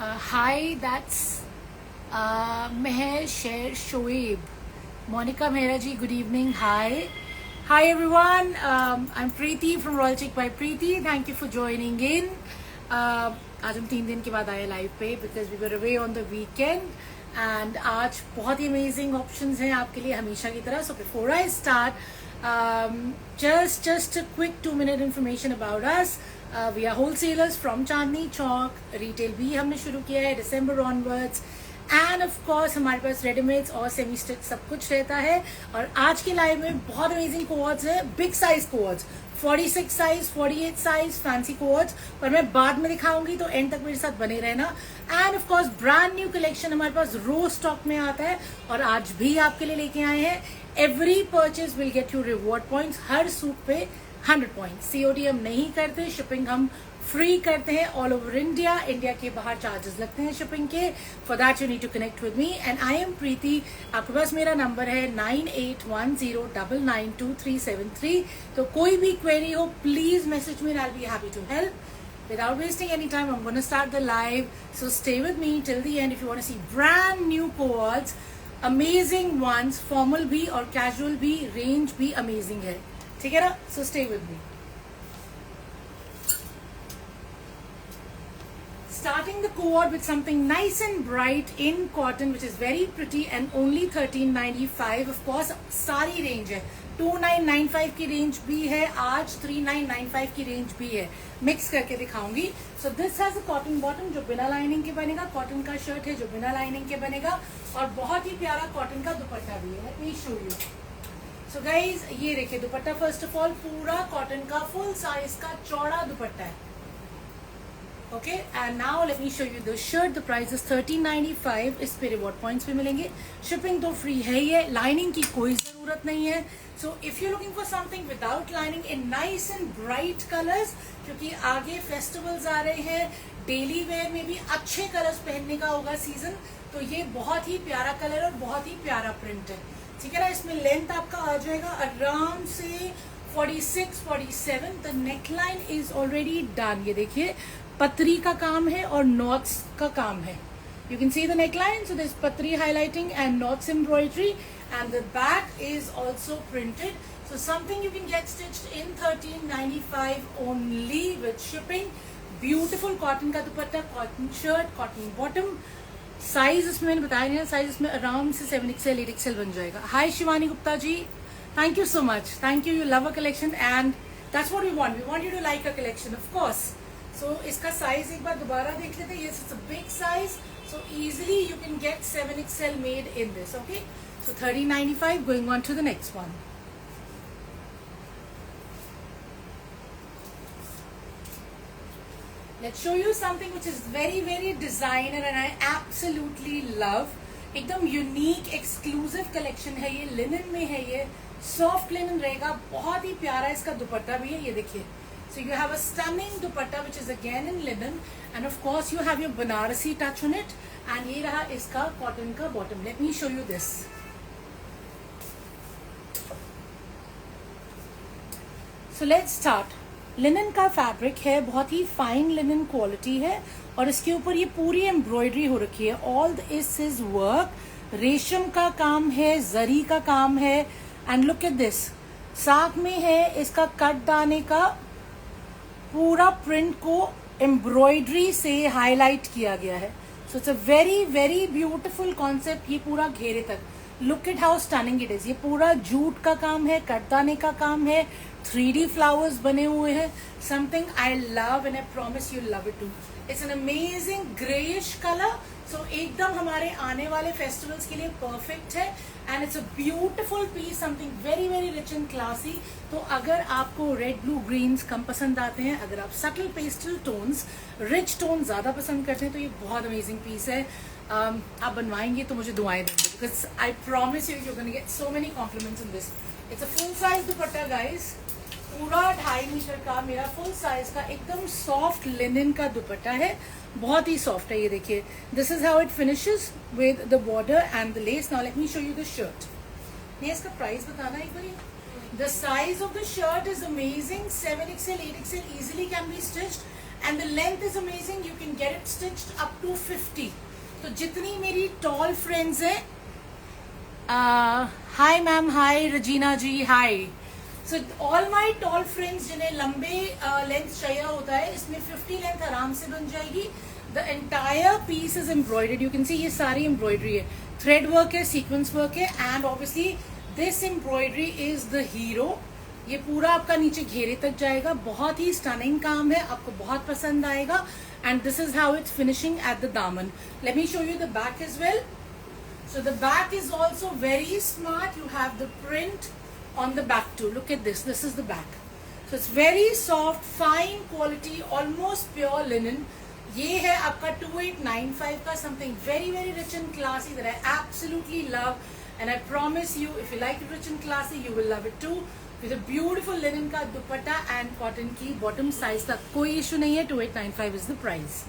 Hi, that's Meher Shoaib. Monica Mehra good evening. Hi. Hi everyone. I'm Preeti from Royal Chick by Preeti. Thank you for joining in. आज हम 3 दिन के बाद आए live पे because we were away on the weekend and आज बहुत ही amazing options हैं आपके लिए हमेशा की तरह. So before I start just a quick 2-minute information about us. We are wholesalers from Chandni Chowk. Retail भी हमने शुरू किया है December onwards. And of course हमारे पास रेडीमेड्स और सेमी स्टिच सब कुछ रहता है. और आज के लाइव में बहुत अमेजिंग कोवर्ड्स है, big size coords, 46 size, 48 size fancy coords, पर मैं बाद में दिखाऊंगी तो एंड तक मेरे साथ बने रहना. And of course brand new collection हमारे पास रोज स्टॉक में आता है और आज भी आपके लिए लेके आए हैं. Every purchase will get you reward points. Her suit पे 100 पॉइंट. सीओडी हम नहीं करते, शिपिंग हम फ्री करते हैं ऑल ओवर इंडिया. इंडिया के बाहर चार्जेस लगते हैं शिपिंग के. For that you need to connect with me and I am Preeti. आपके पास मेरा नंबर है 9810992373. तो कोई भी क्वेरी हो please message me, I will be happy to help. Without wasting any time, I'm going to start the live. So stay with me till the end if you want to see brand new cohorts, amazing ones, formal भी और casual भी, range भी amazing है. ठीक है ना? So stay with me. Starting the cohort with something nice and bright in cotton which is very pretty and only 1395. Of course सारी range है, 2995 की रेंज भी है, आज 3995 की रेंज भी है. मिक्स करके दिखाऊंगी. So this has a cotton bottom जो बिना लाइनिंग के बनेगा. कॉटन का शर्ट है जो बिना लाइनिंग के बनेगा और बहुत ही प्यारा कॉटन का दुपट्टा भी है. Let me show you. So guys ये देखिए दुपट्टा. फर्स्ट ऑफ ऑल पूरा कॉटन का फुल साइज का चौड़ा दुपट्टा है. Okay and now let me show you the shirt. The price is 1395. इस पे रिवॉर्ड पॉइंट्स भी मिलेंगे. शिपिंग तो फ्री है ही है. लाइनिंग की कोई जरूरत नहीं है. सो if you looking for something without lining in nice and bright colours, क्योंकि आगे फेस्टिवल्स आ रहे हैं, डेली वेयर में भी अच्छे कलर्स पहनने का होगा सीजन, तो ये बहुत ही प्यारा कलर और बहुत ही प्यारा प्रिंट है. ठीक है ना? इसमें लेंथ आपका आ जाएगा आराम से 46, 47. The neckline is already done. ये देखिए पतरी का काम है और नॉट्स का काम है. You can see the neckline, so there's patri highlighting and knots embroidery, and the back is also printed. So something you can get stitched in 1395 only with shipping. Beautiful cotton का दुपट्टा, cotton shirt, cotton bottom. Size इसमें मैंने बताया नहीं, size इसमें आराम से 7XL, 8XL बन जाएगा. Hi Shivani Gupta ji, thank you so much. Thank you. You love a collection and that's what we want. We want you to like a collection, of course. So इसका साइज एक बार दोबारा देख लेते हैं. Yes, it's a big size. So easily you can get 7XL made in this. Okay, so 1395. Going on to the next one. Let's show you something which is very very designer and I absolutely love. एकदम unique exclusive collection है ये. Linen में है ये, soft linen रहेगा. बहुत ही प्यारा इसका दुपट्टा भी है. ये देखिए. So you have a stunning dupatta which is again in linen and of course you have your Banarasi touch on it and ये रहा इसका cotton का bottom. Let me show you this. So let's start. Linen का fabric है, बहुत ही fine linen quality है और इसके ऊपर ये पूरी embroidery हो रखी है. All this is work. रेशम का काम है, जरी का काम है and look at this. साथ में है इसका कट दाने का पूरा प्रिंट को एम्ब्रॉयडरी से हाईलाइट किया गया है. So it's a very very beautiful concept. ये पूरा घेरे तक. Look at how stunning it is. ये पूरा जूट का काम है, कटदाने का काम है, 3D फ्लावर्स बने हुए हैं. Something I love and I promise you love it too. It's an amazing greyish colour. So एकदम हमारे आने वाले फेस्टिवल्स के लिए परफेक्ट है and it's a beautiful piece. Something very very rich and classy. तो अगर आपको रेड ब्लू ग्रीन्स कम पसंद आते हैं, अगर आप subtle pastel tones, rich tone ज्यादा पसंद करते हैं, तो ये बहुत अमेजिंग पीस है. आप बनवाएंगे तो मुझे दुआएं देंगे because I promise you you can get so many compliments in this. It's a full size dupatta guys. पूरा 2.5 मीटर का मेरा फुल साइज का एकदम सॉफ्ट लिनन का दुपट्टा है. बहुत ही सॉफ्ट है. ये देखिए. This is how it finishes with the border and the less. Now let me show you the shirt. ये इसका प्राइस बताना एक बार. The size of the shirt is amazing. 7XL, 8XL easily can be stitched and the length is amazing, you can get it stitched up to 50। तो जितनी मेरी tall friends हैं, hi ma'am, hi Rajina ji, hi. So all my tall friends जिन्हें लंबे length चाहिए होता है, इसमें 50 लेंथ आराम से बन जाएगी। The entire piece is embroidered, you can see ये सारी एम्ब्रॉयडरी है, थ्रेड वर्क है, सीक्वेंस वर्क है, and obviously this embroidery is the hero. ये पूरा आपका नीचे घेरे तक जाएगा, बहुत ही स्टनिंग काम है, आपको बहुत पसंद आएगा। And this is how it's finishing at the दामन। Let me show you the back as well. So the back is also very smart. You have the print on the back too. Look at this. This is the back. So it's very soft, fine quality, almost pure linen. ये है आपका 2895 का, something very very rich and classy that I absolutely love, and I promise you if you like it rich and classy you will love it too. With a beautiful linen का दुपट्टा and cotton की bottom size का कोई issue नहीं है। 2895 is the price.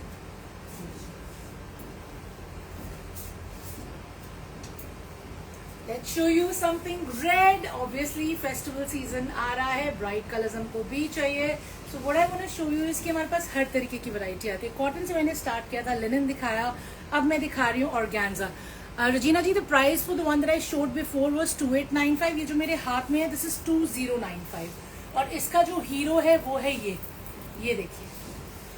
Let's show you something red. Obviously festival season आ रहा है, bright colors हमको भी चाहिए। So what I want to show you is कि हमारे पास हर तरीके की वैरायटी आती है। कॉटन से मैंने स्टार्ट किया था, लिनन दिखाया, अब मैं दिखा रही हूँ organza. Rajina ji, the price for the one that I showed before was 2895। ये जो मेरे हाथ में है दिस इज 2095, और इसका जो हीरो है वो है ये देखिए,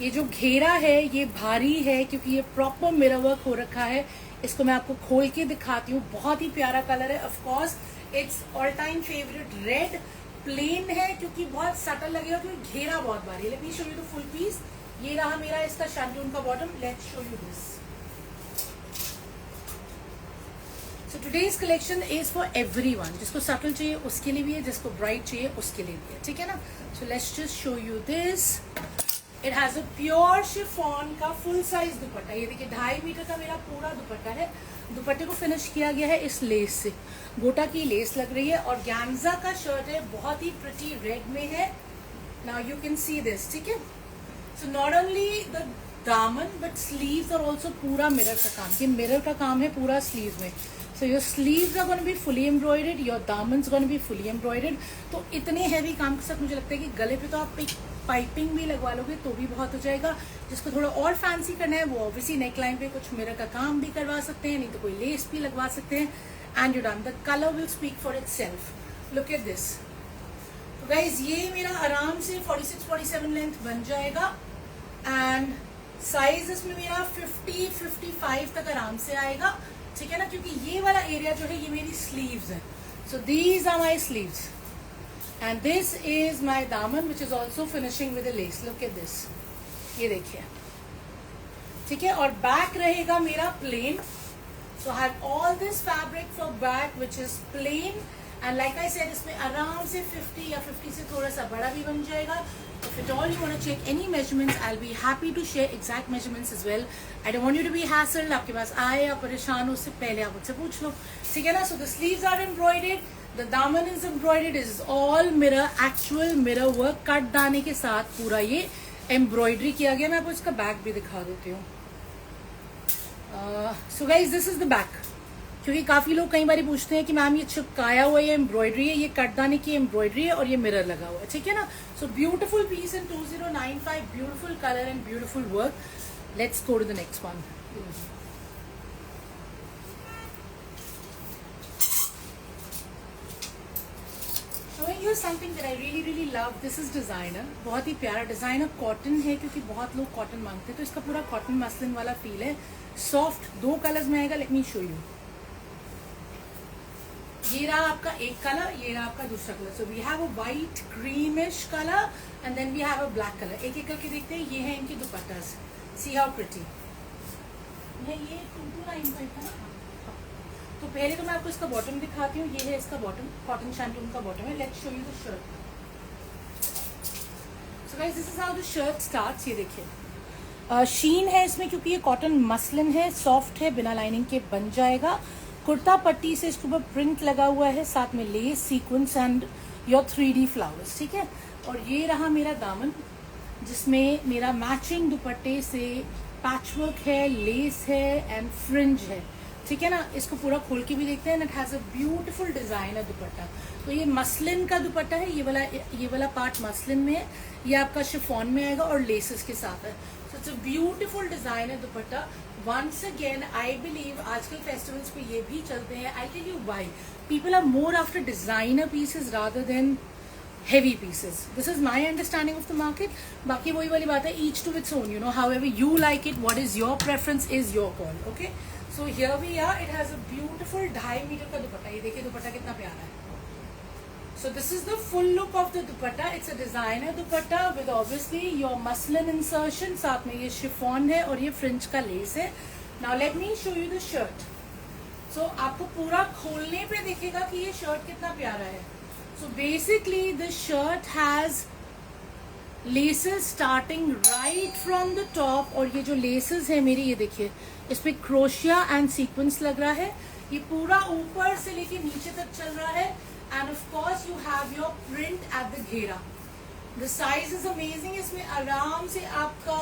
ये जो घेरा है ये भारी है क्योंकि ये प्रॉपर मिरर वर्क हो रखा है। इसको मैं आपको खोल के दिखाती हूँ, बहुत ही प्यारा कलर है। Of course it's all time favourite red. Plain है क्योंकि बहुत सटल लगेगा क्योंकि घेरा बहुत भारी है। Let me show you the full piece. ये रहा मेरा इसका शैंटून का bottom. Let's show you this. So today's collection is for everyone. जिसको सटल चाहिए उसके लिए भी है, जिसको ब्राइट चाहिए उसके लिए भी है, ठीक है ना। So let's just show you this. It has a pure chiffon का फुल साइज दुपट्टा। ये देखिए 2.5 मीटर का मेरा पूरा दुपट्टा है। दुपट्टे को फिनिश किया गया है इस लेस से, गोटा की लेस लग रही है, और गैंजा का शर्ट है, बहुत ही प्रिटी रेड में है। Now you can see this, ठीक है। सो नॉट ओनली द दामन बट स्लीव्स और ऑल्सो पूरा मिरर का काम। ये मिरर का काम है पूरा स्लीव में। So your sleeves are going to be fully embroidered, your daman's going to be fully embroidered। तो इतने हैवी काम के साथ मुझे लगता है कि गले पे तो आप एक पाइपिंग भी लगवा लोगे तो भी बहुत हो जाएगा। जिसको थोड़ा और फैंसी करना है वो ऑब्वियसली नेक लाइन पे कुछ मिरर का काम भी करवा सकते हैं, नहीं तो कोई लेस भी लगवा सकते हैं। And you done, the colour will speak for itself. Look at this. तो गाइज ये मेरा आराम से 46-47 लेंथ बन जाएगा, एंड साइज इसमें मेरा 50-55 तक आराम से आएगा, ठीक है ना। क्योंकि ये वाला एरिया जो है ये मेरी स्लीव्स है। So these are my sleeves and this is my दामन which is also finishing with lace. Look at this, ये देखिए, ठीक है। और बैक रहेगा मेरा plain. So I have all this fabric for back which is plain, and like I said इसमें आराम से 50 या 50 से थोड़ा सा बड़ा भी बन जाएगा। If at all you want to check any measurements, I'll be happy to share exact measurements as well. I don't want you to be hassled. आपके पास आए आप परेशान हो उससे पहले आप मुझसे पूछ लो, ठीक है ना। So the sleeves are embroidered, the daman is embroidered, it is all mirror, actual mirror work, cut दाने के साथ पूरा ये एम्ब्रॉयडरी किया गया। मैं आपको इसका बैक भी दिखा देती हूँ। So guys, this is the back। क्योंकि काफी लोग कई बार पूछते हैं कि मैम ये चिपकाया हुआ ये एम्ब्रॉयडरी है, ये कटदाने की एम्ब्रॉयडरी है और ये मिरर लगा हुआ है, ठीक है ना। So beautiful piece in 2095, beautiful colour and beautiful work. Let's go to the next one. Showing you something that I really love. This is designer, बहुत ही प्यारा डिजाइनर कॉटन है क्योंकि बहुत लोग कॉटन मांगते हैं, तो इसका पूरा कॉटन मसलिन वाला फील है। सॉफ्ट 2 कलर्स में आएगा। Let me show you. ये रहा आपका एक कलर, ये रहा आपका दूसरा colour. So we have a white creamish colour and then we have a black colour. एक एक करके देखते हैं। ये है इनके दुपट्टास, सी हाउ प्रिटी। ये 2295 था ना। तो पहले तो मैं आपको इसका बॉटम दिखाती हूँ। ये है इसका बॉटम, कॉटन शैंटून का बॉटम है। Let's show you the shirt. So guys this is how the shirt starts. ये देखिए शीन है इसमें क्योंकि ये कॉटन मसलिन है, सॉफ्ट है, बिना लाइनिंग के बन जाएगा। कुर्ता पट्टी से इसके ऊपर प्रिंट लगा हुआ है, साथ में less, sequence and your 3D flowers, ठीक है। और ये रहा मेरा दामन जिसमें मेरा मैचिंग दुपट्टे से पैचवर्क है, लेस है एंड फ्रिंज है। ठीक है ना। इसको पूरा खोल के भी देखते हैं, and it has a beautiful design है दुपट्टा। तो ये मसलिन का दुपट्टा है, ये वाला पार्ट मसलिन में है, ये आपका शिफॉन में आएगा और लेसेस के साथ है। So it's a beautiful design है dupatta. Once again I believe आजकल फेस्टिवल्स पे ये भी चलते हैं। I tell you why, people are more after designer pieces rather than heavy pieces. This is my understanding of the market. बाकी वही वाली बात है, each to its own, you know, however you like it, what is your preference is your call, okay? So here we are, it has a beautiful 2.5 metre का दुपट्टा। ये देखिए दुपट्टा कितना प्यारा है। So this is the full look of the dupatta. It's a designer dupatta with obviously your muslin insertion. साथ में ये chiffon है और ये fringe का lace है। Now let me show you the shirt. So आपको पूरा खोलने पे दिखेगा कि ये shirt कितना प्यारा है। So basically the shirt has laces starting right from the top, और ये जो laces है मेरी, ये देखिए इस पे क्रोशिया एंड सीक्वेंस लग रहा है। ये पूरा ऊपर से लेके नीचे तक चल रहा है, and of course you have your print at the घेरा। The size is amazing. इसमें आराम से आपका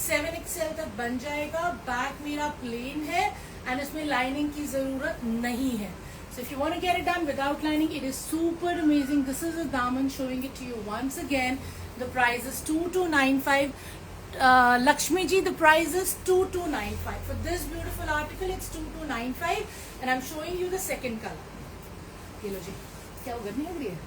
7XL तक बन जाएगा। बैक मेरा प्लेन है एंड इसमें लाइनिंग की जरूरत नहीं है। So if you want to get it done without lining, it is super amazing. This is a daman, showing it to you once again. The price is 2295. Lakshmi ji, the price is 2295. For this beautiful article, it's 2295, and I'm showing you the second color. ये लो जी, क्या गर्मी लग रही है?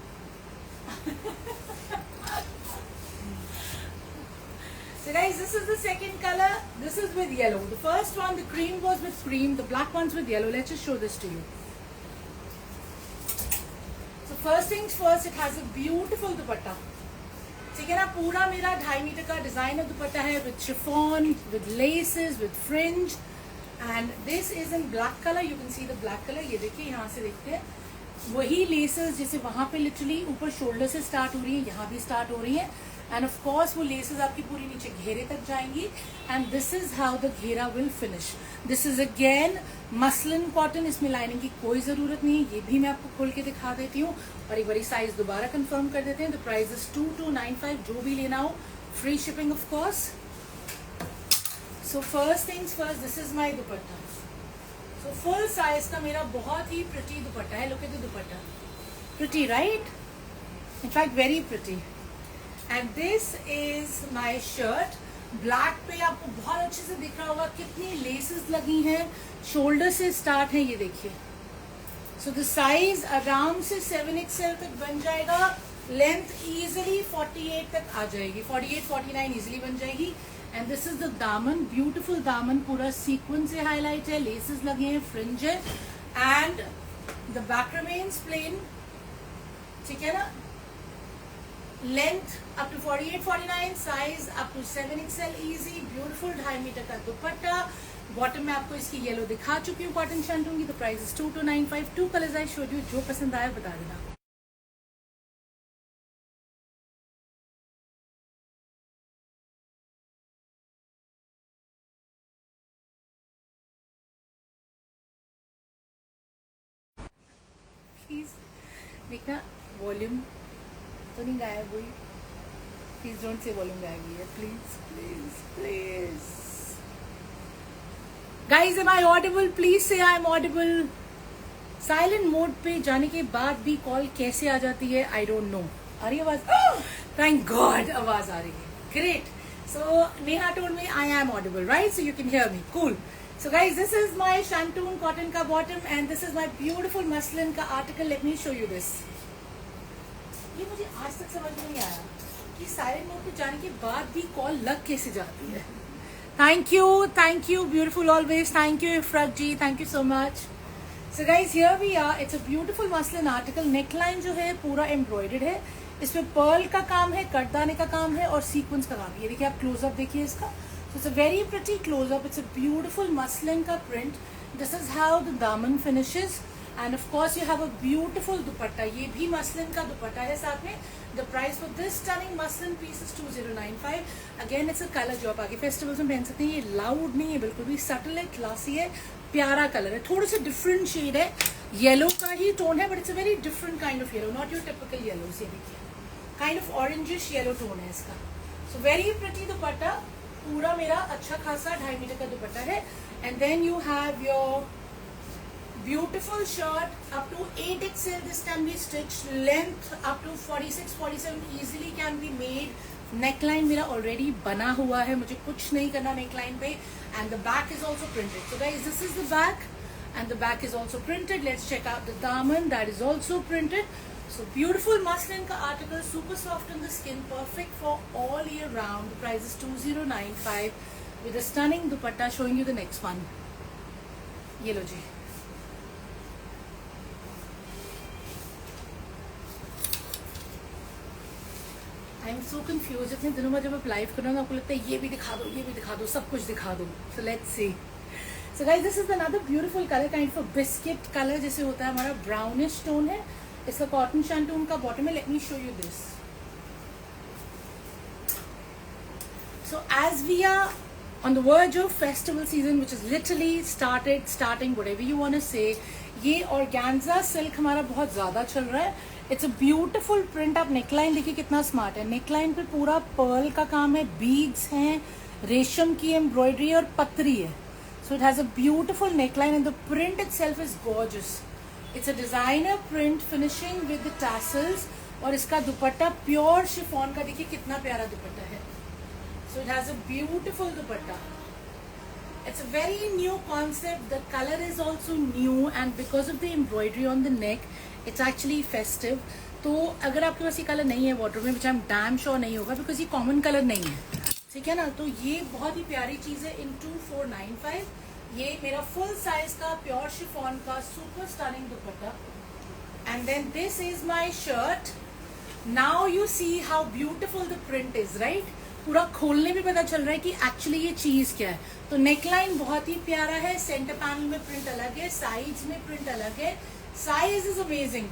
So guys, this is the second color. This is with yellow. The first one, the cream, was with cream. The black one's with yellow. Let's just show this to you. First things first, it has a beautiful दुपट्टा। ठीक है ना, पूरा मेरा 2.5 metre का designer दुपट्टा है with chiffon, with laces, with fringe, and this is in black colour. You can see the black colour. ये देखिए, यहाँ से देखते हैं वही लेसेस जैसे वहां पे लिटरली ऊपर शोल्डर से स्टार्ट हो रही है, यहाँ भी स्टार्ट हो रही है, एंड ऑफ कोर्स वो लेसेस आपकी पूरी नीचे घेरे तक जाएंगी, and this is how the घेरा will finish. This is again muslin cotton, इसमें लाइनिंग की कोई जरूरत नहीं है। ये भी मैं आपको खोल के दिखा देती हूँ, और एक बारी साइज दोबारा कंफर्म कर देते हैं। The price is 2295। जो भी लेना हो, free shipping of course. So first things first, this is my dupatta. So full size का मेरा बहुत ही प्रिटी दुपट्टा है। Look at the dupatta, pretty right, in fact very pretty. And this is my shirt. Black पे आपको बहुत अच्छे से दिख रहा होगा कितनी लेसेस लगी हैं, शोल्डर से स्टार्ट है, ये देखिए। सो द साइज आराम से 7XL तक बन जाएगा। लेंथ इजिली 48 तक आ जाएगी, 48-49 इजिली बन जाएगी। एंड दिस इज द दामन, ब्यूटीफुल दामन, पूरा सीक्वेंस से हाईलाइट है, लेसेस लगे हैं, फ्रिंज है, and the back remains plain. ठीक है ना, length up to 48-49, size up to 7XL easy, beautiful 2.5 metre का दुपट्टा। बॉटम में आपको इसकी येलो दिखा चुकी हूँ, कॉटन शंटूंगी। The price is 2295। 2 colours I showed you, जो पसंद आया बता देना। प्लीज देखना, वॉल्यूम तो नहीं गायब हुई। प्लीज डोंट से वॉल्यूम गायब हुई है, please please please. Guys, am I audible? Please से I am audible. Silent mode पे जाने के बाद भी कॉल कैसे आ जाती है, आई डोंट नो। आ रही है आवाज? थैंक गॉड, आवाज आ रही है, great. So Neha told me I am Audible, right? So you can hear me, cool. So guys, this is my Shantoon cotton ka bottom, and this is my beautiful muslin ka article. Let me show you this. ये मुझे आज तक समझ नहीं आया कि silent mode पे जाने के बाद भी कॉल लग कैसे जाती है। Thank you, beautiful always. Thank you Ifrat ji, thank you so much. So guys, here we are. It's a beautiful muslin article. Neckline जो है पूरा एम्ब्रॉयडर्ड है, इसमें पर्ल का काम है, कटदाने का काम है, और सीक्वेंस का काम है। ये देखिए, आप क्लोजअप देखिए इसका। So it's a very pretty close-up. It's a beautiful muslin ka print. This is how the daman finishes, and of course you have a beautiful dupatta. ये भी muslin का दुपट्टा है साथ में। The price for this stunning muslin piece is 2095. Again, it's a color जो आप आगे festivals में पहन सकते हैं। ये loud नहीं है, बिल्कुल भी subtle है, classy है, प्यारा कलर है, थोड़ा सा different shade है, येलो का ही टोन है, but it's a very different kind of yellow, not your typical yellows। ये देखिए, kind of orangish yellow tone है इसका। So very pretty दुपट्टा। पूरा मेरा अच्छा खासा 2.5 मीटर का दुपट्टा है, and then you have your beautiful shirt up to 8XL. This can be stitched. Length up to 46, 47 easily can be made. Neckline मेरा already बना हुआ है, मुझे कुछ नहीं करना neckline पे. And the back is also printed. So guys, this is the back, and the back is also printed. Let's check out the daman. That is also printed. So beautiful muslin ka article, super soft on the skin, perfect for all year round. The price is 2095 with a stunning dupatta. Showing you the next one. ये लो जी. I am so confuse. इतने दिनों में जब आप live करो ना, आपको लगता है ये भी दिखा दो, ये भी दिखा दो, सब कुछ दिखा दो. So let's see. So guys, this is another beautiful colour, kind of biscuit colour जैसे होता है हमारा. ब्राउनिश टोन है. इसका कॉटन शैंटून का बॉटम है. Let me show you this. So as we are on the verge of festival season, which is literally starting, whatever you want to say, ये organza silk हमारा बहुत ज़्यादा चल रहा है. It's a beautiful print. आप neckline देखिए कितना स्मार्ट है. neckline पे पूरा pearl का काम है, beads हैं, रेशम की एम्ब्रॉयडरी और पतरी है. So it has a beautiful neckline and the print itself is gorgeous. It's a designer print finishing with the tassels. और इसका दुपट्टा प्योर शिफॉन का देखिए कितना प्यारा दुपट्टा है. So it has a beautiful dupatta. It's a very new concept. The color is also new, and because of the embroidery on the neck, it's actually festive. तो अगर आपके पास ये कलर नहीं है वाटर में, which I'm damn sure नहीं होगा, because ये कॉमन कलर नहीं है, ठीक है ना. तो ये बहुत ही प्यारी चीज है. in 2495 ये मेरा फुल साइज का प्योर शिफॉन का super stunning dupatta. And then this is my shirt. Now you see how beautiful the print is, right? पूरा खोलने में पता चल रहा है कि एक्चुअली ये चीज क्या है. तो नेकलाइन बहुत ही प्यारा है. सेंटर पैनल में प्रिंट अलग है, साइड्स में प्रिंट अलग है. Size is amazing.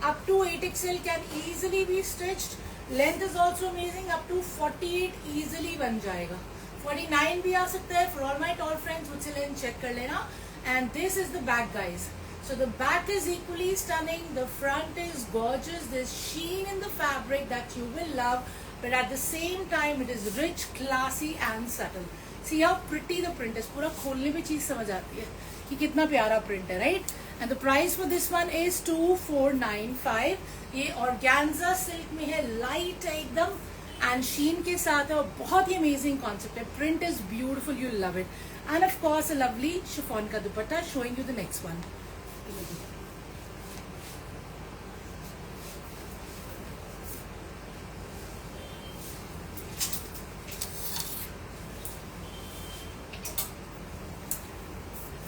Up to 8XL can easily be stitched. Length is also amazing. Up to 48 easily बन जाएगा. 49 भी आ सकता है. For all my tall friends मुझसे लेंथ चेक कर लेना. And this is the back guys. So the back is equally stunning. The front is gorgeous. There's sheen in the fabric that you will love. But at the same time, it is rich, classy and subtle. See how pretty the print is. पूरा खोलने में चीज समझ आती है कि कितना प्यारा प्रिंट है, right? And the price for this one is 2495. ये organza silk में है, light है एकदम, and sheen के साथ है, और बहुत ही amazing concept है. Print is beautiful, you'll love it. And of course, a lovely chiffon का दुपट्टा. Showing you the next one.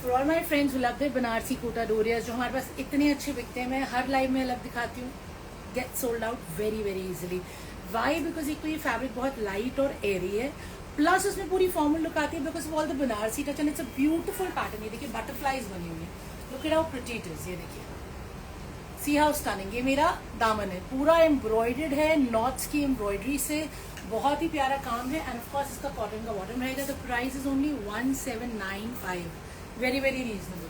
For all my friends who love the Banarasi Kota डोरियाज जो हमारे पास इतने अच्छे बिकते हैं, मैं हर लाइव में अलग दिखाती हूँ. Get sold out very very easily. Why? Because एक तो ये फैब्रिक बहुत लाइट और एरी है, प्लस उसमें पूरी फॉर्मल लुक आती है because of all the Banarasi touch. And it's a beautiful pattern. ये देखिए बटरफ्लाइज बनी हुई है. Look at how pretty it is. ये देखिए, सी हाउ स्टनिंग. ये मेरा दामन है, पूरा एम्ब्रॉयडर्ड है, नॉट्स की एम्ब्रॉयडरी से. बहुत ही प्यारा काम है. एंड ऑफ कोर्स इसका कॉटन का बॉटम रहेगा. The price is only 1795. Very very reasonable.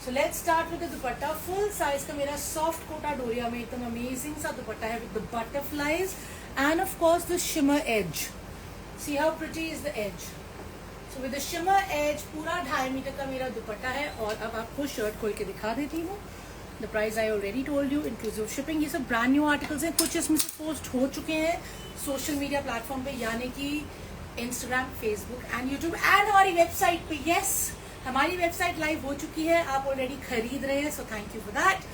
So let's start with the dupatta. Full size का मेरा सॉफ्ट कोटा डोरिया में एकदम अमेजिंग सा दुपट्टा है with the butterflies and of course the shimmer edge. See how pretty is the edge. So with the shimmer edge पूरा 2.5 metre का मेरा दुपट्टा है. और अब आपको शर्ट खोल के दिखा देती हूँ. The price I already told you, inclusive shipping. ये सब ब्रांड न्यू आर्टिकल्स हैं. कुछ इसमें से पोस्ट हो चुके हैं सोशल मीडिया प्लेटफॉर्म पे, यानी कि Instagram, Facebook and YouTube and हमारी वेबसाइट पे. यस, हमारी वेबसाइट लाइव हो चुकी है. आप ऑलरेडी खरीद रहे हैं, so thank you for that.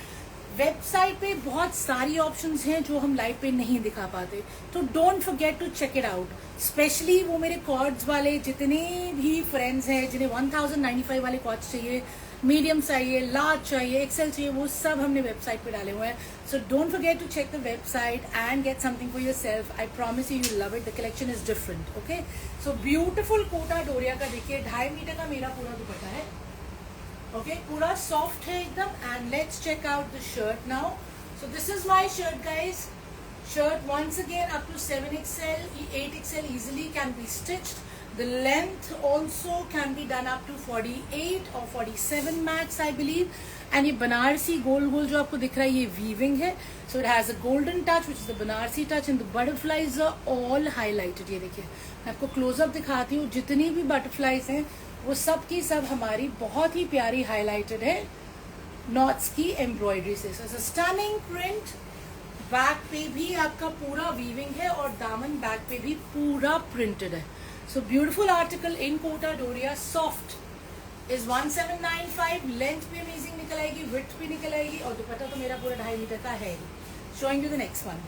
Website पे बहुत सारी ऑप्शंस हैं जो हम लाइव पे नहीं दिखा पाते, तो don't forget to check it out. Specially वो मेरे कॉर्ड्स वाले जितने भी फ्रेंड्स हैं जिन्हें 1095 वाले कॉर्ड्स चाहिए, मीडियम चाहिए, लार्ज चाहिए, एक्सेल चाहिए, वो सब हमने वेबसाइट पे डाले हुए हैं. So don't forget to check the website and get something for yourself. I promise you you love it. The collection is different. Okay, so beautiful Kota Doria का देखिए 2.5 मीटर का मेरा पूरा दुपट्टा है. ओके, पूरा सॉफ्ट है एकदम. And let's check out the shirt now. So this is my shirt guys. Shirt once again up to 7XL, 8XL easily can be stitched. The length also can be done up to 48 or 47 max I believe. And ये बनारसी गोल गोल जो आपको दिख रहा है ये weaving है. So it has a golden touch which is the Banarasi touch and the butterflies are all highlighted. ये देखिए, मैं आपको close up दिखाती हूँ. जितनी भी butterflies हैं वो सब की सब हमारी बहुत ही प्यारी हाईलाइटेड है नॉट्स की एम्ब्रॉयडरी से. सो स्टनिंग प्रिंट. बैक पे भी आपका पूरा वीविंग है और दामन बैक पे भी पूरा प्रिंटेड है. So beautiful article in Kota Doria. Soft is 1795. Length भी अमेजिंग निकल आएगी, विड्थ भी निकल आएगी और दुपट्टा तो मेरा पूरा 2.5 मीटर का है. Showing you the next one.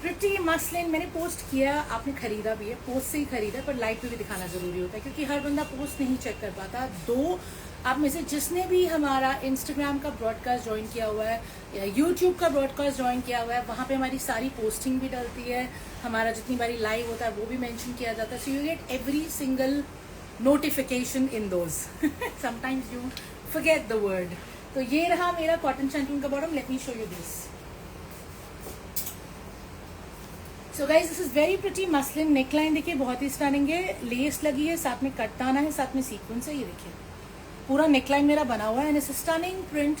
Pretty muslin मैंने पोस्ट किया, आपने खरीदा भी है, पोस्ट से ही खरीदा, पर लाइव पे भी दिखाना जरूरी होता है क्योंकि हर बंदा पोस्ट नहीं चेक कर पाता. दो आप में से जिसने भी हमारा इंस्टाग्राम का ब्रॉडकास्ट ज्वाइन किया हुआ है या यूट्यूब का ब्रॉडकास्ट ज्वाइन किया हुआ है, वहाँ पे हमारी सारी पोस्टिंग भी डलती है, हमारा जितनी बारी लाइव होता है वो भी मेंशन किया जाता है. So you get every single notification in those. Sometimes you forget the word. तो ये रहा मेरा कॉटन शैंटून का bottom. Let me show you this. So guys this is very pretty muslin. Neckline देखिए बहुत ही स्टनिंग है, लेस लगी है, साथ में कट्टाना है, साथ में सीक्वेंस है. ये देखिए पूरा नेकलाइन मेरा बना हुआ है and it's a stunning print.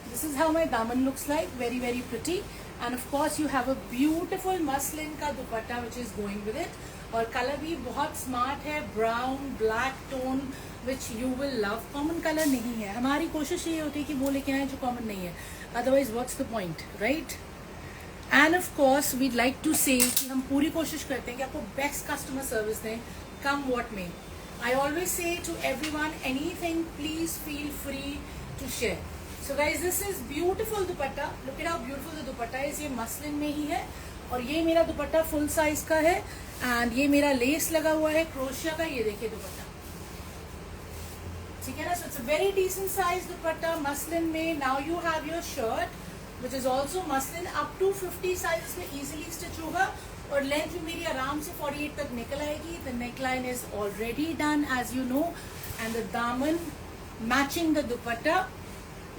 This is how my दामन looks like. Very very pretty. And of course you have a beautiful muslin का dupatta which is going with it. और कलर भी बहुत स्मार्ट है, brown black tone which you will love. Common colour नहीं है, हमारी कोशिश ये होती है कि वो लेके आए जो कॉमन नहीं है, otherwise what's the point, right. And of course we'd like to say कि हम पूरी कोशिश करते हैं कि आपको बेस्ट कस्टमर सर्विस दें, come what may. I always say to everyone anything please feel free to share. So guys this is beautiful dupatta. Look at how beautiful the dupatta is. ये मसलिन में ही है और ये मेरा दुपट्टा फुल साइज का है एंड ये मेरा लेस लगा हुआ है क्रोशिया का. ये देखिए दुपट्टा, ठीक है ना. So it's a very decent size dupatta muslin में. Now you have your shirt which is also muslin. up to 50 size में easily stitch होगा और लेंथ भी मेरी आराम से 48 तक निकल आएगी. The neckline is already done as you know and the daman matching the dupatta.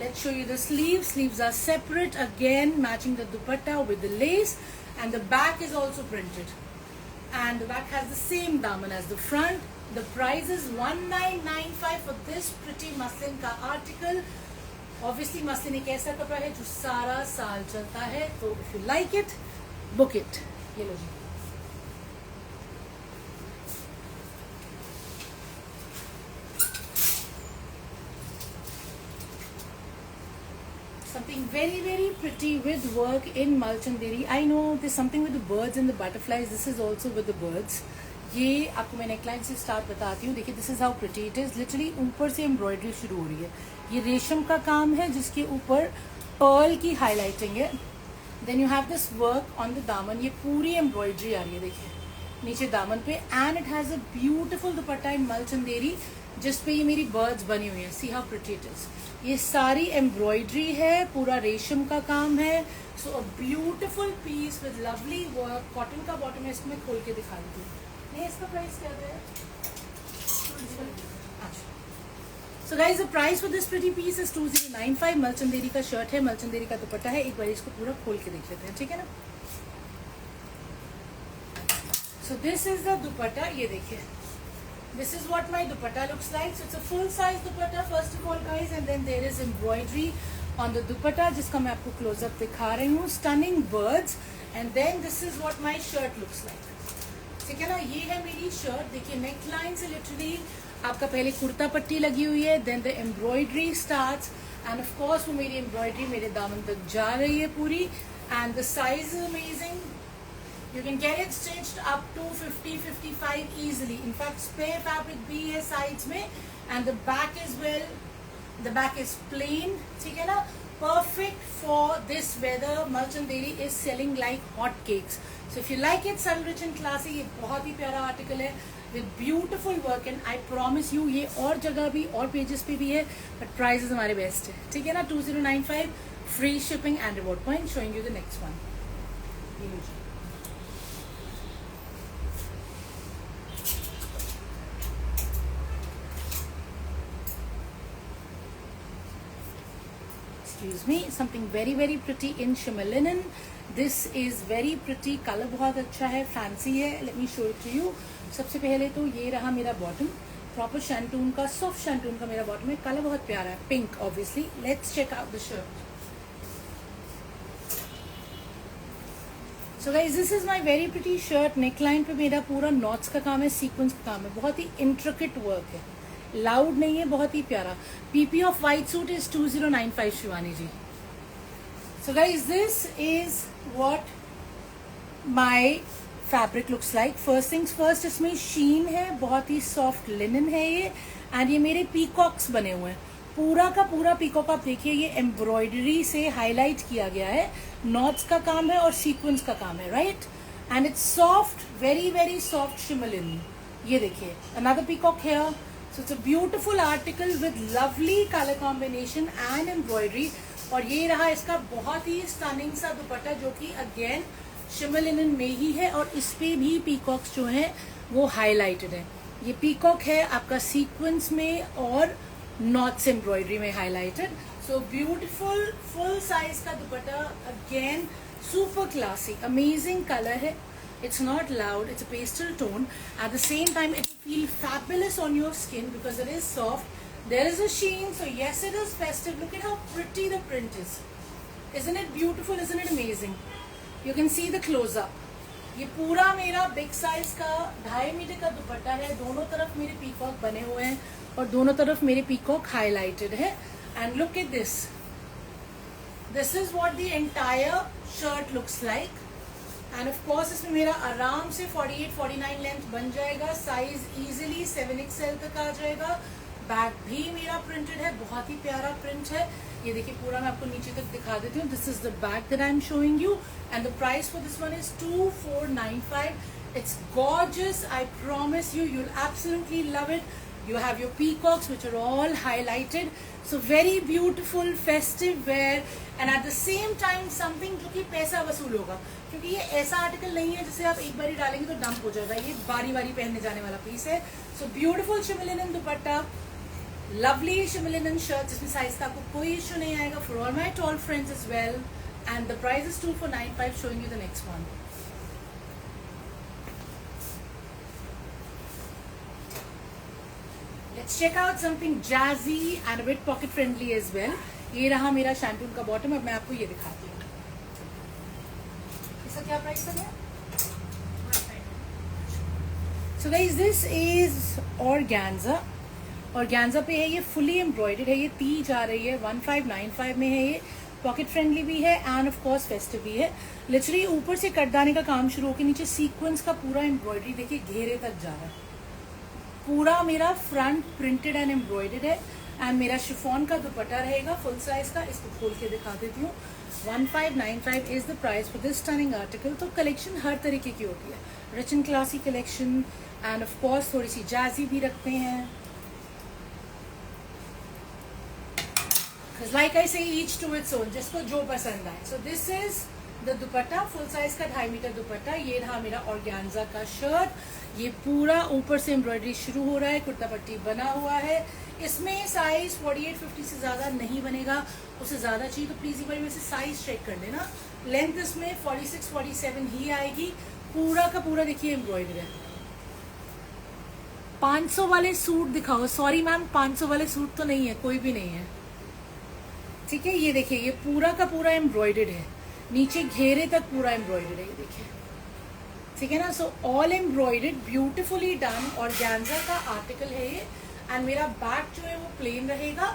Let's show you the sleeves. Sleeves are separate again, matching the dupatta with the lace, and the back is also printed and the back has the same daman as the front. The price is 1995 for this pretty muslin का article. Obviously muslin एक ऐसा कपड़ा है जो सारा साल चलता है, तो if you like it book it. ये लो जी. Something very very pretty with work in Malchanderi. I know there's something with the birds and the butterflies. This is also with the birds. ये आपको मैं नेकलाइन से start बताती हूँ. देखिए this is how pretty it is. Literally ऊपर से embroidery शुरू हो रही है. ये रेशम का काम है जिसके ऊपर पर्ल की हाईलाइटिंग है. Then you have this work on the दामन. ये पूरी एम्ब्रॉयडरी आ रही है देखिए नीचे दामन पे and it has a beautiful dupatta in मलचंदेरी जिस पे ये मेरी बर्ड्स बनी हुई है. See how pretty it is. ये सारी एम्ब्रॉयडरी है, पूरा रेशम का काम है. So a beautiful piece with lovely work. Cotton का बॉटम है, इसको मैं खोल के दिखा देती हूँ. नहीं इसका प्राइस क्या है? So guys, the price for this pretty piece is 2095. मलचंदेरी का शर्ट है, मलचंदेरी का दुपट्टा है. एक बार इसको पूरा खोल के देख लेते हैं, ठीक है ना. So this is the दुपट्टा. ये देखिए this is what my dupatta looks like. So it's a full size dupatta first of all guys, and then there is embroidery on the dupatta जिसका मैं आपको close up दिखा रही हूँ. Stunning birds, and then this is what my shirt looks like. ठीक है ना. ये है मेरी शर्ट. देखिए नेक लाइन से लिटरली आपका पहले कुर्ता पट्टी लगी हुई है, then the embroidery starts and of course वो मेरी एम्ब्रॉयडरी मेरे दामन तक जा रही है पूरी. And the size is amazing. You can get it stitched up to 50-55 easily. In fact spare fabric भी है साइड्स में and the back is well, the back is plain. ठीक है ना. perfect for this weather. Malchanderi is selling like hot cakes. So if you like it, subtle, rich and classy, ये बहुत ही प्यारा आर्टिकल है with beautiful work and I promise you ये और जगह भी और पेजेस पे भी है, but prices हमारे बेस्ट है. ठीक है ना. 2095 free shipping and reward point. Showing you the next one. Excuse me, something very very pretty in shimmer linen. This is very pretty. Colour बहुत अच्छा है, फैंसी है. Let me show it to you. सबसे पहले तो ये रहा मेरा बॉटम, प्रॉपर शैंटून का, सॉफ्ट शैंटून का मेरा बॉटम है. कलर बहुत प्यारा है, pink obviously. Let's check out the shirt. So guys this is my very pretty shirt. Neckline पे मेरा पूरा नॉट्स का काम है, सीक्वेंस का काम है, बहुत ही इंट्रिकेट वर्क है, लाउड नहीं है, बहुत ही प्यारा. PP of white suit is 2095 Shivani ji. So guys this is what my fabric looks like. First things first, इसमें शीन है, बहुत ही सॉफ्ट लिनन है ये. एंड ये मेरे पीकॉक्स बने हुए हैं, पूरा का पूरा पीकॉक आप देखिए, ये एम्ब्रॉयडरी से हाईलाइट किया गया है. नॉट्स का काम है और सीक्वेंस का काम है, right. And it's soft, very very soft शिमलिन. ये देखिए another peacock here. So it's a beautiful article with lovely colour combination and embroidery. और ये रहा इसका बहुत ही स्टनिंग सा दुपट्टा, जो कि अगेन शिमलिन में ही है, और इस पे भी पीकॉक्स जो है वो हाईलाइटेड है. ये पीकॉक है आपका सीक्वेंस में और नॉट्स एम्ब्रॉयडरी में highlighted. So beautiful full size का dupatta, again super classy, amazing colour है. It's not loud, it's a pastel tone. At the same time, it will feel fabulous on your skin because it is soft. There is a sheen, so yes, it is festive. Look at how pretty the print is. Isn't it beautiful? Isn't it amazing? You can see the close-up. ये पूरा मेरा big size का 2.5 metre का दुपट्टा है. दोनों तरफ मेरे peacock बने हुए हैं और दोनों तरफ मेरे पीकॉक हाईलाइटेड है. And look at this. This is what the entire shirt looks like. And of course इसमें मेरा आराम से 48-49 लेंथ बन जाएगा. साइज इजीली 7XL तक आ जाएगा. बैक भी मेरा प्रिंटेड है, बहुत ही प्यारा प्रिंट है. ये देखिए पूरा मैं आपको नीचे तक दिखा देती हूँ. This is the back that I am showing you and the price for this one is 2495. It's gorgeous, I promise you, you will absolutely love it. You have your peacocks which are all highlighted, so very beautiful festive wear and at the same time something जो कि पैसा वसूल होगा, क्योंकि ये ऐसा article नहीं है जिसे आप एक बार ही डालेंगे तो डंप हो जाएगा. ये बारी बारी पहनने जाने वाला पीस है. सो ब्यूटिफुल शिमलिन दुपट्टा, लवली शिमलिन शर्ट जिसमें साइज का आपको कोई इशू नहीं आएगा for all my tall friends as well. And the price is 2495. Showing you the next one. Let's check out something jazzy and a bit pocket friendly as well. ये रहा मेरा शैंटून का बॉटम. अब मैं आपको ये दिखाती हूँ. इसका क्या प्राइस है? So guys, this is organza. Organza पे है, ये फुली एम्ब्रॉयडर्ड है. ये तीज आ रही है, 1595 में है. ये पॉकेट फ्रेंडली भी है एंड ऑफ कोर्स फेस्टिव भी है. लिटरली ऊपर से कटदाने का काम शुरू होकर नीचे सीक्वेंस का पूरा एम्ब्रॉयडरी देखिए घेरे तक जा रहा है. पूरा मेरा फ्रंट प्रिंटेड एंड एम्ब्रॉयडर्ड है. एंड मेरा शिफॉन का दुपट्टा रहेगा फुल साइज का. इसको खोल के दिखा देती हूँ. 1595 is the price for this stunning article. तो कलेक्शन हर तरीके की होती है, rich and classy collection and of course थोड़ी सी जैजी भी रखते हैं. लाइक आई से ईच टू इट्स ओन, जिसको जो पसंद आए. सो this is the dupatta, full size का 2.5 मीटर दुपट्टा. ये रहा मेरा ऑर्गेन्जा का शर्ट. ये पूरा ऊपर से एम्ब्रॉयडरी शुरू हो रहा है, कुर्ता पट्टी बना हुआ है. इसमें साइज 48-50 से ज्यादा नहीं बनेगा. उससे ज्यादा चाहिए तो प्लीज एक बार मेरे से साइज चेक कर लेना. लेंथ इसमें 46-47 ही आएगी. पूरा का पूरा देखिए एम्ब्रॉयडरी है. 500 वाले सूट दिखाओ. सॉरी मैम, 500 वाले सूट तो नहीं है, कोई भी नहीं है. ठीक है, ये देखिए ये पूरा का पूरा एम्ब्रॉयडर्ड है, नीचे घेरे तक पूरा एम्ब्रॉयडर्ड है. ये देखिए, ठीक है ना. So all embroidered, beautifully done. Organza का आर्टिकल है ये. एंड मेरा बैक जो है वो प्लेन रहेगा.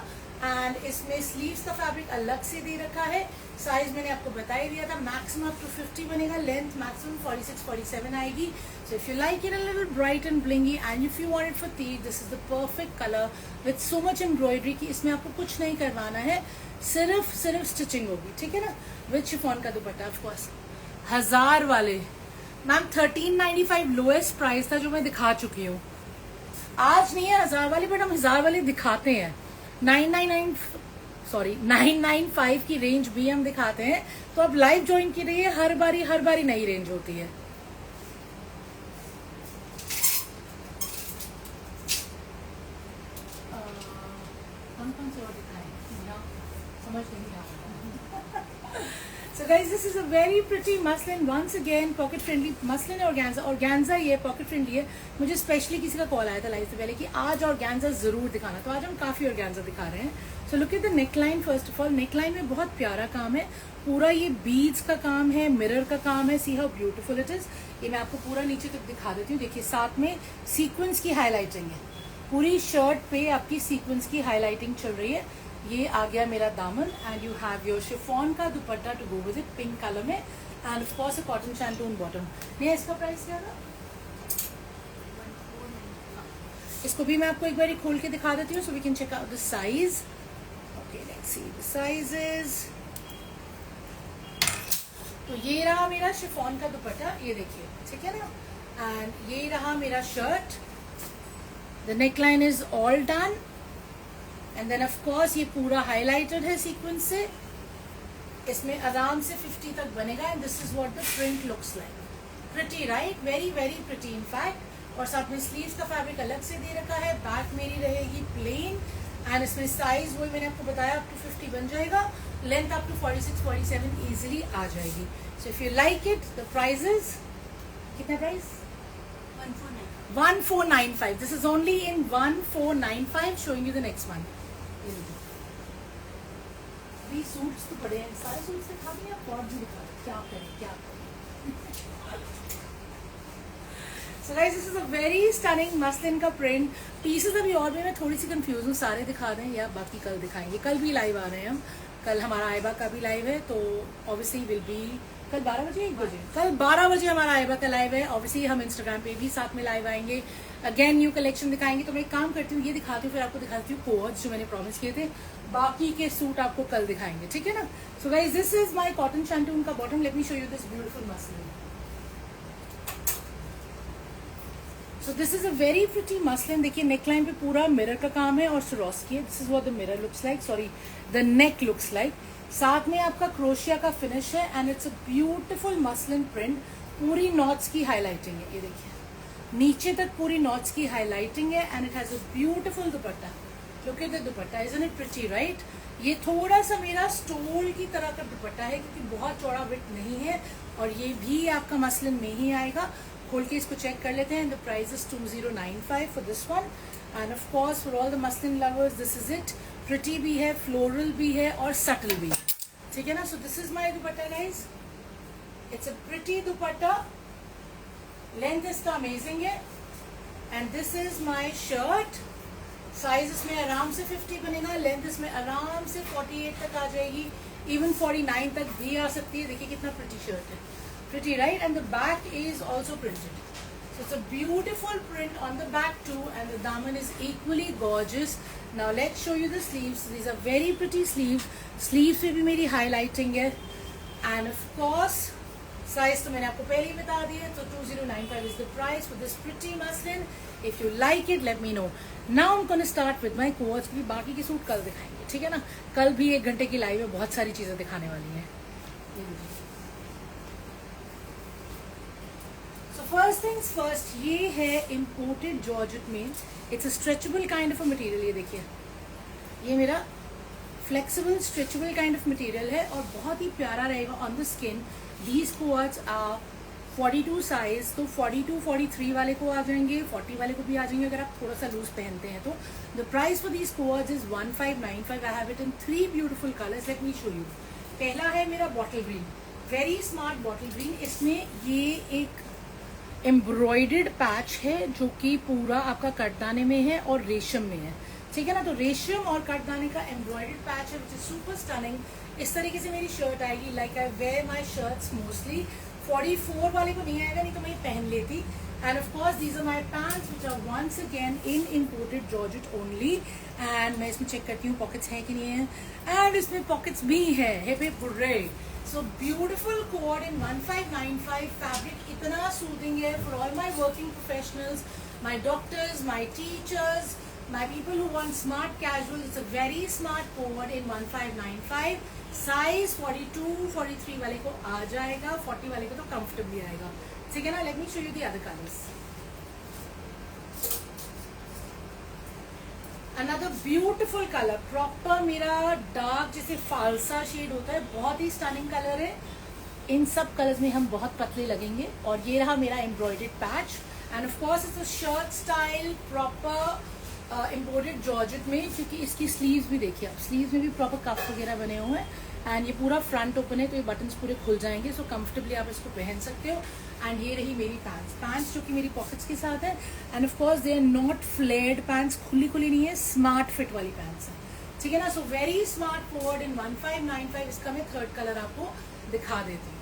एंड इसमें स्लीव्स का फैब्रिक अलग से दे रखा है. साइज मैंने आपको बता ही दिया था, मैक्सिमम अप टू 50 बनेगा. लेंथ मैक्सिमम 46-47 आएगी. सो if you like it a little bright and blingy and if you want it for Teej, this is the perfect colour with so much embroidery की इसमें आपको कुछ नहीं करवाना है, सिर्फ स्टिचिंग होगी. ठीक है ना. विद शिफॉन का दुपट्टा ऑफ कोर्स. 1000 वाले मैम 1395 लोएस्ट प्राइस था जो मैं दिखा चुकी हूँ. आज नहीं है 1000 वाले, बट हम 1000 वाले दिखाते हैं. 995 की रेंज भी हम दिखाते हैं. तो अब लाइव ज्वाइन की रही है, हर बारी नई रेंज होती है. कौन कौन से और दिखाएं, समझ नहीं आ रहा. So guys, this is a very pretty muslin, once again pocket friendly muslin organza. Organza ये pocket friendly है. मुझे स्पेशली किसी का कॉल आया था लाइव से पहले कि आज organza जरूर दिखाना, तो आज हम काफी organza दिखा रहे हैं. So look at the neckline first of all. neckline में बहुत प्यारा काम है, पूरा ये beads का काम है, मिरर का काम है. See how beautiful it is. ये मैं आपको पूरा नीचे तक दिखा देती हूँ. देखिए साथ में सीक्वेंस की हाईलाइटिंग है, पूरी शर्ट पे आपकी सीक्वेंस की हाईलाइटिंग चल रही है. ये आ गया मेरा दामन and you have your chiffon का dupatta to go with it pink colour में and of course a cotton shantung bottom. ये इसका प्राइस क्या था? इसको भी मैं आपको एक बार खोल के दिखा देती हूँ so we can check out the size. Okay let's see the sizes. तो ये रहा मेरा शिफॉन का दुपट्टा, ये देखिए, ठीक है ना. एंड ये रहा मेरा shirt. The neckline is all done and then of course ये पूरा हाईलाइटेड है सीक्वेंस से. इसमें आराम से 50 तक बनेगा and this is what the print looks like. Pretty right, very very pretty in fact. और साथ में स्लीव्स का फैब्रिक अलग से दे रखा है. बैक मेरी रहेगी प्लेन एंड इसमें साइज वही मैंने आपको बताया अप टू 50 बन जाएगा. लेंथ अप टू 46 47 इजिली आ जाएगी. So if you like it the prices, कितना price? 1495. This is only in 1495. Showing you the next one. भी सूट्स तो बड़े हैं, सारे सूट्स दिखा दिए, आप और भी दिखा दो. क्या करें क्या करें. So guys, this is a very stunning muslin का print. पीसेस अभी और भी मैं थोड़ी सी कंफ्यूज हूँ, सारे दिखा दें या बाकी कल दिखाएंगे. कल भी लाइव आ रहे हैं हम. कल हमारा आयबा का भी लाइव है, तो ऑब्वियसली विल बी कल 12 बजे 1 बजे कल 12 बजे हमारा आयबा का लाइव है. ऑब्वियसली हम इंस्टाग्राम पे भी साथ में लाइव आएंगे. अगेन न्यू कलेक्शन दिखाएंगे. तो मैं एक काम करती हूँ, ये दिखाती हूँ फिर आपको दिखाती हूँ कोट्स जो मैंने प्रॉमिस किए थे. बाकी के सूट आपको कल दिखाएंगे, ठीक है ना. So guys, this is my cotton shantung का bottom. Let me show you this beautiful muslin. So this is a very pretty muslin. देखिए नेकलाइन पे पूरा मिरर का काम है और सरोस्की है. This is what the mirror looks like, sorry the neck looks like. साथ में आपका क्रोशिया का फिनिश है and it's a beautiful muslin print. पूरी नॉट्स की हाईलाइटिंग है, ये देखिए नीचे तक पूरी नॉट्स की हाईलाइटिंग है and it has a beautiful dupatta. Look at the dupatta, isn't it pretty right. ये थोड़ा सा मेरा स्टोल की तरह का दुपट्टा है क्योंकि बहुत चौड़ा विड्थ नहीं है और ये भी आपका मसलिन में ही आएगा. खोल के इसको चेक कर लेते हैं. The price is 2095 for this one and of course for all the muslin lovers this is it. Pretty भी है, फ्लोरल भी है और सटल भी, ठीक है ना. सो this is my dupatta guys. It's a pretty dupatta. Length इसका अमेजिंग है and this is my shirt. Size इसमें आराम से 50 बनेगा. लेंथ इसमें आराम से 48 तक आ जाएगी. इवन 49 तक भी आ सकती है. देखिए कितना प्रिटी शर्ट है. Pretty right, and the back is also printed. So it's a beautiful print on the back too, and the daman is equally gorgeous. Now let's show you the sleeves. These are very pretty sleeves. Sleeves पे भी मेरी highlighting है, and of course size तो मैंने आपको पहले ही बता दी है. So 2095 is the price for this pretty muslin. If you like it, let me know. Now I'm going to start with my quotes. भी बाकी के सूट कल दिखाएंगे, ठीक है ना. कल भी 1 घंटे की लाइव है, बहुत सारी चीजें दिखाने वाली हैं. फर्स्ट थिंग्स फर्स्ट, ये है इम्पोर्टेड जॉर्जेट में. It's a stretchable kind of a material. ये देखिए, ये मेरा flexible stretchable kind of material है और बहुत ही प्यारा रहेगा on the skin. These coats are 42 size, तो 42 43 वाले को आ जाएंगे, 40 वाले को भी आ जाएंगे अगर आप थोड़ा सा लूज पहनते हैं तो. The price for these quotes is 1595. I have it in 3 beautiful colours. Late me show you. पहला है मेरा bottle green, very smart bottle green. इसमें ये एक एम्ब्रॉयडर्ड पैच है जो कि पूरा आपका कटदाने में है और रेशम में है, ठीक है ना. तो रेशम और कटदाने का एम्ब्रॉयडर्ड पैच है विच इज सुपर स्टनिंग. इस तरीके से मेरी शर्ट आएगी. Like I wear my shirts mostly. 44 वाले को नहीं आएगा, नहीं तो मैं पहन लेती. And of course these are my pants which are once again in imported georgette only. And मैं इसमें चेक करती हूँ पॉकेट्स हैं कि नहीं है. एंड इसमें पॉकेट्स भी है. Hip hip hurray. So beautiful quad in 1595. Fabric इतना soothing है for all my working professionals, my doctors, my teachers, my people who want smart casual. It's a very smart quad in 1595. Size 42 43 वाले को आ जाएगा, 40 वाले को तो comfortably आएगा, ठीक है ना. Let me show you the other colors. Another beautiful colour, proper मेरा डार्क जैसे फालसा शेड होता है, बहुत ही स्टनिंग कलर है। इन सब कलर्स में हम बहुत पतले लगेंगे। और ये रहा मेरा embroidered patch and of course it's a shirt style proper embroidered georgette में, क्योंकि इसकी स्लीव्स भी देखिए आप, स्लीव्स में भी प्रॉपर कफ वगैरह बने हुए हैं एंड ये पूरा फ्रंट ओपन है, तो ये बटन्स पूरे खुल जाएंगे, सो कंफर्टेबली आप इसको पहन सकते हो। एंड ये रही मेरी पैंट्स जो कि मेरी पॉकेट्स के साथ है and of course they are not flared pants, खुली खुली नहीं है, स्मार्ट फिट वाली पैंट्स है, ठीक है ना। So very smart forward in 1595। इसका मैं थर्ड कलर आपको दिखा देती हूँ।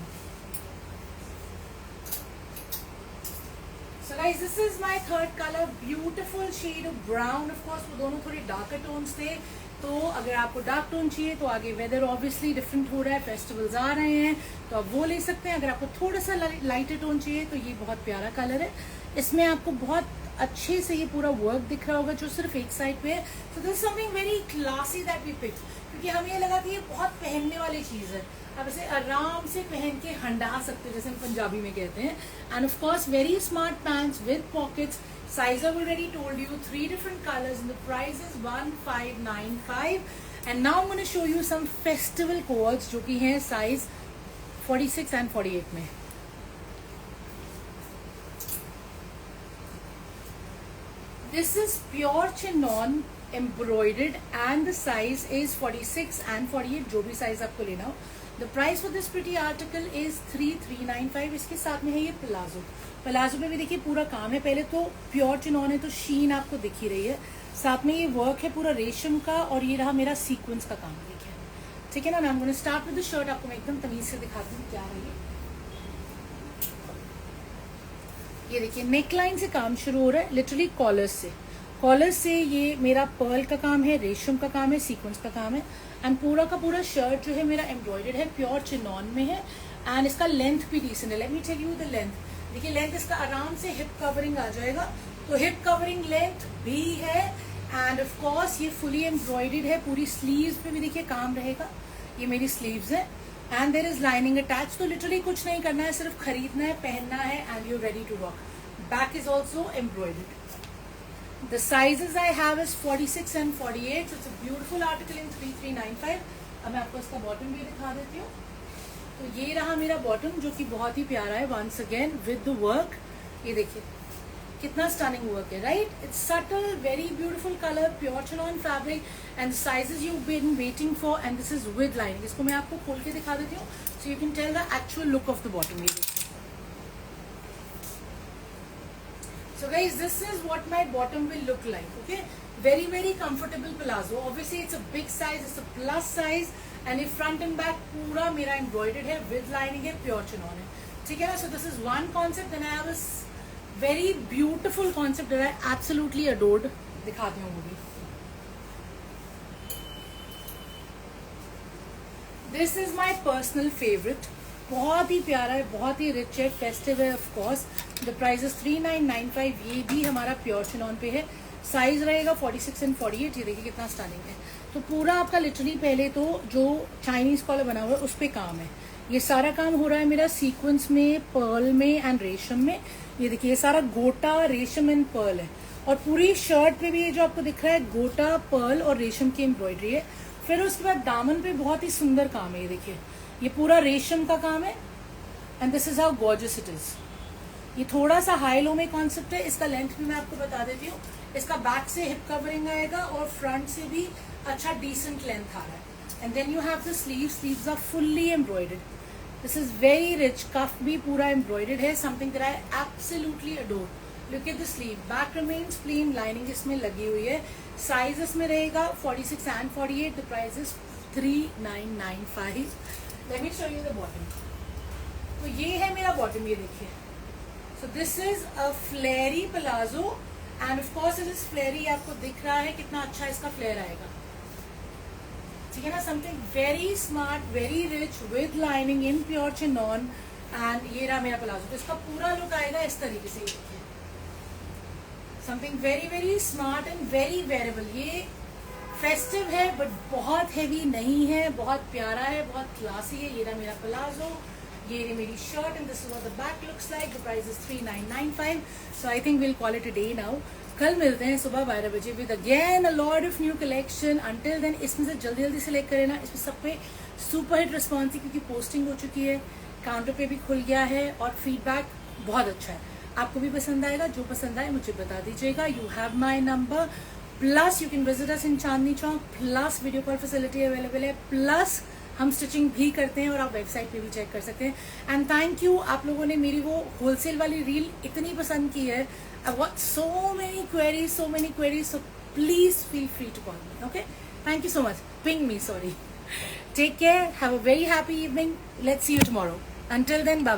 So guys, this is my third color, beautiful shade of brown. Of course, वो दोनों थोड़े डार्कर टोन्स थे, तो अगर आपको डार्क टोन चाहिए तो आगे वेदर ऑब्वियसली डिफरेंट हो रहा है, फेस्टिवल्स आ रहे हैं, तो आप वो ले सकते हैं। अगर आपको थोड़ा सा लाइटर टोन चाहिए तो ये बहुत प्यारा कलर है। इसमें आपको बहुत अच्छे से ये पूरा वर्क दिख रहा होगा जो सिर्फ एक साइड पे है। So this is something very classy that we pick, क्योंकि हमें ये लगा कि ये बहुत पहनने वाली चीज है, आप इसे आराम से पहन के हंडा सकते हो, जैसे हम पंजाबी में कहते हैं। And of course very smart pants with pockets, size I've already told you, 3 different colors and the price is 1595. And now I'm going to show you some festival coats जो कि हैं size 46 and 48 में। This is pure chinon embroidered and the size is 46 and 48, जो भी size आपको लेना हो। The price for this pretty article is 3395। इसके साथ में है ये प्लाजो, प्लाजो में भी देखिए पूरा काम है। पहले तो प्योर चिनॉन है तो शीन आपको दिख ही रही है, साथ में ये वर्क है पूरा रेशम का, और ये रहा मेरा सीक्वेंस का काम देखिए, ठीक है ना। मैं gonna start with the shirt, आपको मैं एकदम तमीज से दिखाती हूँ क्या है ये देखिए नेकलाइन से काम शुरू हो रहा है, लिटरली कॉलर से ये मेरा पर्ल का काम है, रेशम का काम है, सीक्वेंस का काम है एंड पूरा का पूरा शर्ट जो है मेरा एम्ब्रॉयडर्ड है, प्योर चिनॉन में है एंड इसका लेंथ भी डिसेंट है। Let me tell you the length, देखिए लेंथ इसका आराम से हिप कवरिंग आ जाएगा, तो हिप कवरिंग लेंथ भी है एंड ऑफ कोर्स ये फुली एम्ब्रॉयडर्ड है। पूरी स्लीव्स पे भी देखिए काम रहेगा, ये मेरी स्लीव्स है and there is lining attach, तो लिटरली कुछ नहीं करना है, सिर्फ खरीदना है, पहनना है and you ready to walk. Back is also embroidered. The sizes I have is 46 and 48, so it's a beautiful article in 3395। अब मैं आपको इसका बॉटम भी दिखा देती हूँ। तो ये रहा मेरा बॉटम जो कि बहुत ही प्यारा है, once again with the work. ये देखिए कितना स्टनिंग वर्क है, right. It's subtle, very beautiful colour, pure chinon fabric and sizes you been waiting for and this is with lining. इसको मैं आपको खोल के दिखा देती हूँ so you can tell the actual look of the bottom. ये देखिए, so guys, this is what my bottom will look like, okay? Very very comfortable palazzo, obviously it's a big size, it's a plus size and ये front and back पूरा मेरा embroidered है, with lining है, pure chinon है, ठीक है ना। So this is one concept, then I have a very beautiful concept that I absolutely adored, दिखाती हूँ वो भी। This is my personal favorite, बहुत ही प्यारा है, बहुत ही रिच है, फेस्टिव है of course. The price is 3995। ये भी हमारा प्योर चिनॉन पे है, साइज रहेगा 46 एंड 48। ये देखिए कितना स्टनिंग है। तो पूरा आपका लिटरली पहले तो जो चाइनीज कॉलर बना हुआ है उस पे काम है, ये सारा काम हो रहा है मेरा सीक्वेंस में, पर्ल में एंड रेशम में। ये देखिए ये सारा गोटा, रेशम एंड पर्ल है, और पूरी शर्ट पे भी ये जो आपको दिख रहा है गोटा, पर्ल और रेशम की एम्ब्रॉयडरी है। फिर उसके बाद दामन पे बहुत ही सुंदर काम है, ये देखिए ये पूरा रेशम का काम है and this is how gorgeous it is. ये थोड़ा सा हाई लो में कॉन्सेप्ट है। इसका लेंथ भी मैं आपको बता देती हूँ, इसका बैक से हिप कवरिंग आएगा और फ्रंट से भी अच्छा डिसेंट लेंथ आ रहा है। And then you have the sleeves are fully embroidered, this is very rich, cuff भी पूरा एम्ब्रॉयडर्ड है, something that I absolutely adore. Look at the sleeve, back remains plain, lining इसमें लगी हुई है। साइज इसमें रहेगा 46 and 48। The price is 3995। Let me show you the bottom. तो ये है मेरा बॉटम, ये देखिए। So this is a flary palazzo and of course it is फ्लेरी, आपको दिख रहा है कितना अच्छा इसका फ्लेयर आएगा, ठीक है ना। Something very smart, very rich with lining in pure chinon and ये रहा मेरा प्लाजो। तो इसका पूरा लुक आएगा इस तरीके से, देखिए something very very smart and very wearable. ये फेस्टिव है बट बहुत हैवी नहीं है, बहुत प्यारा है, बहुत क्लासी है। ये रहा मेरा प्लाजो, ये रही मेरी shirt and this is what the back looks like. The price is 3995। So I think will call it a day now. कल मिलते हैं सुबह 12 बजे with again a lot of new collection. Until then इसमें से जल्दी जल्दी सेलेक्ट करें ना. इसमें सब पे सुपर हिट रिस्पॉन्स है क्योंकि पोस्टिंग हो चुकी है, काउंटर पे भी खुल गया है और फीडबैक बहुत अच्छा है. आपको भी पसंद आएगा. जो पसंद आए मुझे बता दीजिएगा. You have my number. Plus you can visit us in Chandni Chowk. Plus video call facility available है. प्लस हम स्टिचिंग भी करते हैं और आप वेबसाइट पे भी चेक कर सकते हैं. And thank you. आप लोगों ने मेरी वो होलसेल वाली रील इतनी पसंद की है. I got so many queries. So please feel free to call me. Okay, thank you so much. Ping me, sorry. Take care. Have a very happy evening. Let's see you tomorrow. Until then, bye bye.